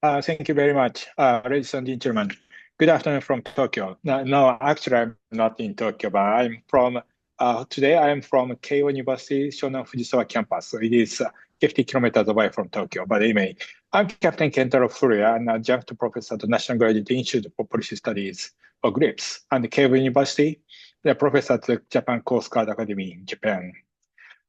Thank you very much, ladies and gentlemen. Good afternoon from Tokyo. No, actually, I'm not in Tokyo, but today I am from Keio University, Shonan Fujisawa campus. So it is 50 kilometers away from Tokyo. But anyway, I'm Captain Kentaro Furuya, an adjunct professor at the National Graduate Institute for Policy Studies, or GRIPS, and Keio University, the professor at the Japan Coast Guard Academy in Japan.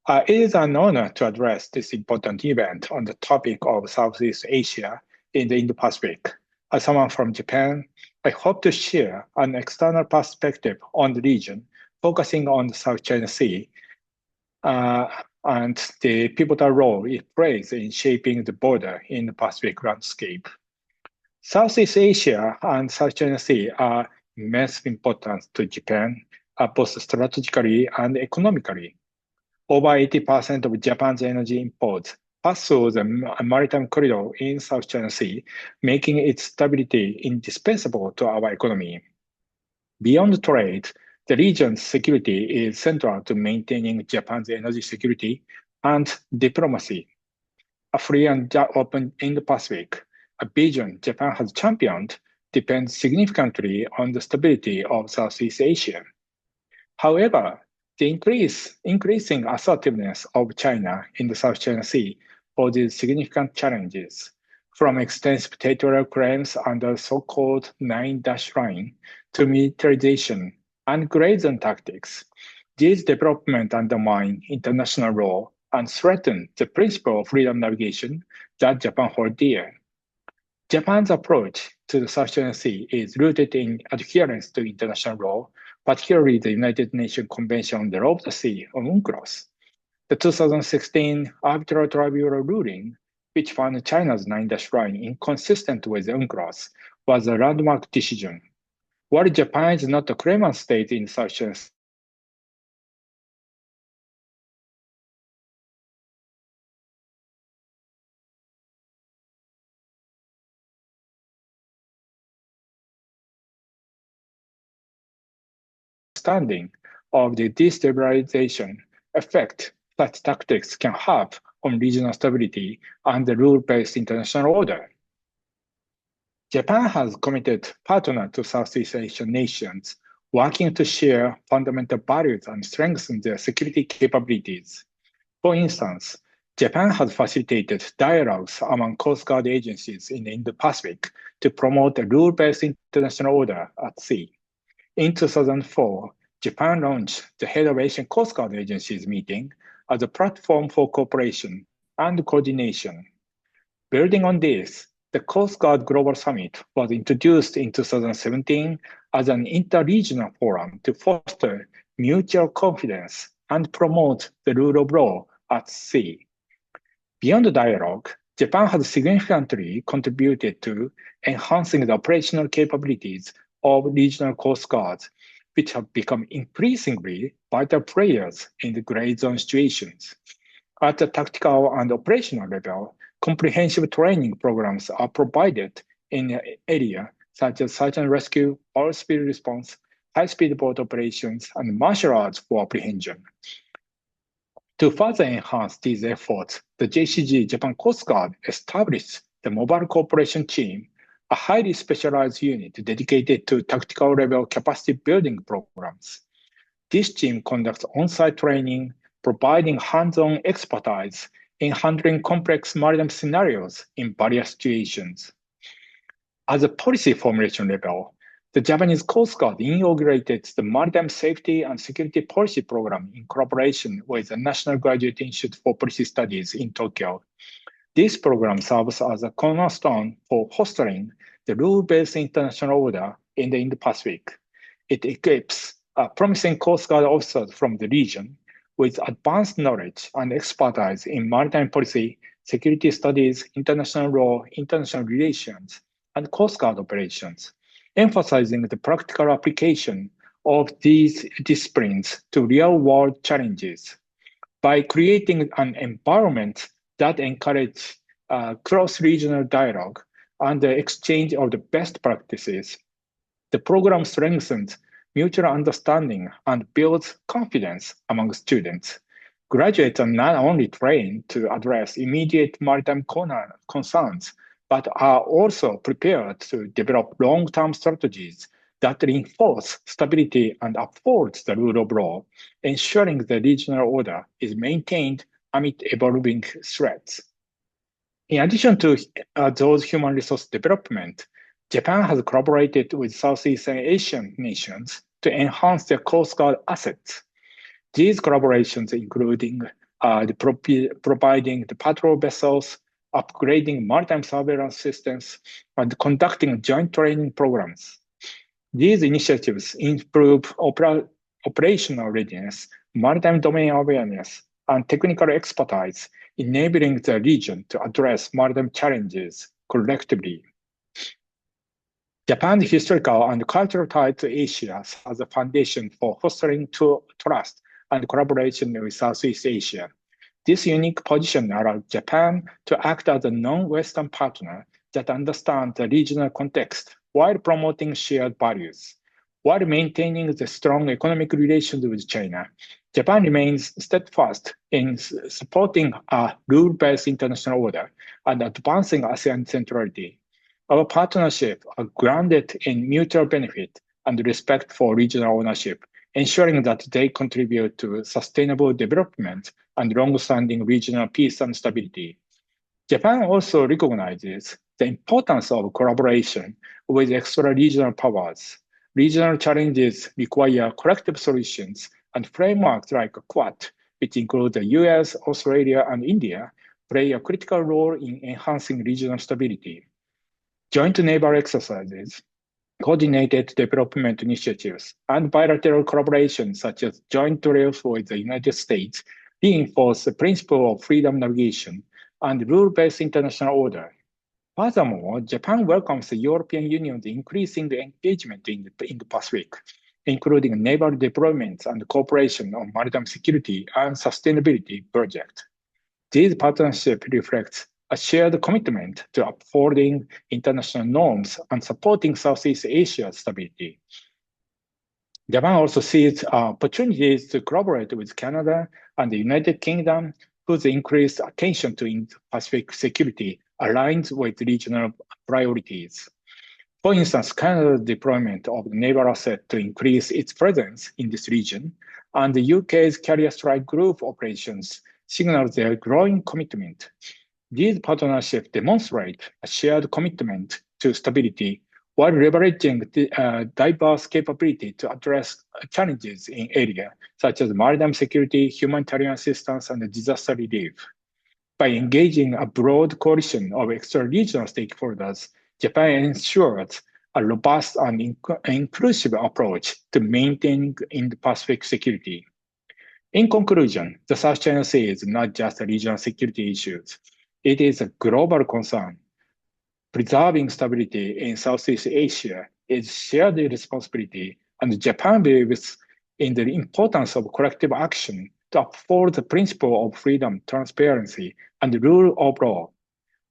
It is an honor to address this important event on the topic of Southeast Asia in the Indo-Pacific. As someone from Japan, I hope to share an external perspective on the region, focusing on the South China Sea and the pivotal role it plays in shaping the border in the Pacific landscape. Southeast Asia and South China Sea are immensely important to Japan, both strategically and economically. Over 80% of Japan's energy imports pass through the Maritime corridor in South China Sea, making its stability indispensable to our economy. Beyond trade, the region's security is central to maintaining Japan's energy security and diplomacy. A free and open Indo-Pacific, a vision Japan has championed, depends significantly on the stability of Southeast Asia. However, the increasing assertiveness of China in the South China Sea poses significant challenges, from extensive territorial claims under the so-called 9-dash line to militarization and gray zone tactics. These developments undermine international law and threaten the principle of freedom navigation that Japan holds dear. Japan's approach to the South China Sea is rooted in adherence to international law, particularly the United Nations Convention on the Law of the Sea, or UNCLOS. The 2016 arbitral tribunal ruling, which found China's 9-dash line inconsistent with UNCLOS, was a landmark decision. While Japan is not a claimant state in South China Sea, understanding of the destabilization effect such tactics can have on regional stability and the rule-based international order. Japan has committed partner to Southeast Asian nations, working to share fundamental values and strengthen their security capabilities. For instance, Japan has facilitated dialogues among Coast Guard agencies in the Indo-Pacific to promote a rule-based international order at sea. In 2004, Japan launched the Head of Asian Coast Guard Agencies meeting as a platform for cooperation and coordination. Building on this, the Coast Guard Global Summit was introduced in 2017 as an inter-regional forum to foster mutual confidence and promote the rule of law at sea. Beyond the dialogue, Japan has significantly contributed to enhancing the operational capabilities of regional coast guards, which have become increasingly vital players in the gray zone situations. At the tactical and operational level, comprehensive training programs are provided in areas such as search and rescue, all-speed response, high-speed boat operations, and martial arts for apprehension. To further enhance these efforts, the JCG Japan Coast Guard established the Mobile Cooperation Team, a highly specialized unit dedicated to tactical level capacity building programs. This team conducts on-site training, providing hands-on expertise in handling complex maritime scenarios in various situations. At the policy formulation level, the Japanese Coast Guard inaugurated the Maritime Safety and Security Policy Program in collaboration with the National Graduate Institute for Policy Studies in Tokyo. This program serves as a cornerstone for fostering the rule-based international order in the Indo-Pacific. It equips promising Coast Guard officers from the region with advanced knowledge and expertise in maritime policy, security studies, international law, international relations, and Coast Guard operations, emphasizing the practical application of these disciplines to real-world challenges. By creating an environment that encourages cross-regional dialogue and the exchange of the best practices, the program strengthens mutual understanding and builds confidence among students. Graduates are not only trained to address immediate maritime concerns, but are also prepared to develop long-term strategies that reinforce stability and uphold the rule of law, ensuring the regional order is maintained amid evolving threats. In addition to those human resource development, Japan has collaborated with Southeast Asian nations to enhance their Coast Guard assets. These collaborations including providing the patrol vessels, upgrading maritime surveillance systems, and conducting joint training programs. These initiatives improve operational readiness, maritime domain awareness, and technical expertise, enabling the region to address maritime challenges collectively. Japan's historical and cultural ties to Asia as a foundation for fostering trust and collaboration with Southeast Asia. This unique position allows Japan to act as a non-Western partner that understands the regional context while promoting shared values. While maintaining the strong economic relations with China, Japan remains steadfast in supporting a rule-based international order and advancing ASEAN centrality. Our partnerships are grounded in mutual benefit and respect for regional ownership, ensuring that they contribute to sustainable development and long-standing regional peace and stability. Japan also recognizes the importance of collaboration with extra-regional powers. Regional challenges require collective solutions, and frameworks like Quad, which include the US, Australia, and India, play a critical role in enhancing regional stability. Joint naval exercises, coordinated development initiatives, and bilateral collaboration such as joint drills with the United States reinforce the principle of freedom navigation and rule-based international order. Furthermore, Japan welcomes the European Union's increasing engagement in the Pacific, including naval deployments and cooperation on maritime security and sustainability projects. These partnerships reflect a shared commitment to upholding international norms and supporting Southeast Asia's stability. Japan also sees opportunities to collaborate with Canada and the United Kingdom, whose increased attention to Indo-Pacific security aligns with regional priorities. For instance, Canada's deployment of naval assets to increase its presence in this region, and the UK's carrier strike group operations signals their growing commitment. These partnerships demonstrate a shared commitment to stability while leveraging the diverse capability to address challenges in areas such as maritime security, humanitarian assistance, and disaster relief. By engaging a broad coalition of extra-regional stakeholders, Japan ensures a robust and inclusive approach to maintaining Indo-Pacific security. In conclusion, the South China Sea is not just a regional security issue. It is a global concern. Preserving stability in Southeast Asia is shared responsibility, and Japan believes in the importance of collective action to uphold the principle of freedom, transparency, and the rule of law.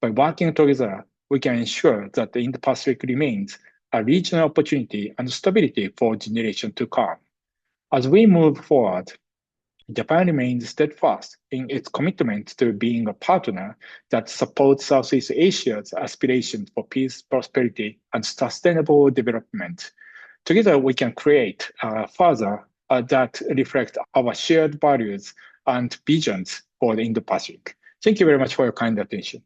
By working together, we can ensure that the Indo-Pacific remains a regional opportunity and stability for generations to come. As we move forward, Japan remains steadfast in its commitment to being a partner that supports Southeast Asia's aspirations for peace, prosperity, and sustainable development. Together, we can create further that reflect our shared values and visions for the Indo-Pacific. Thank you very much for your kind attention.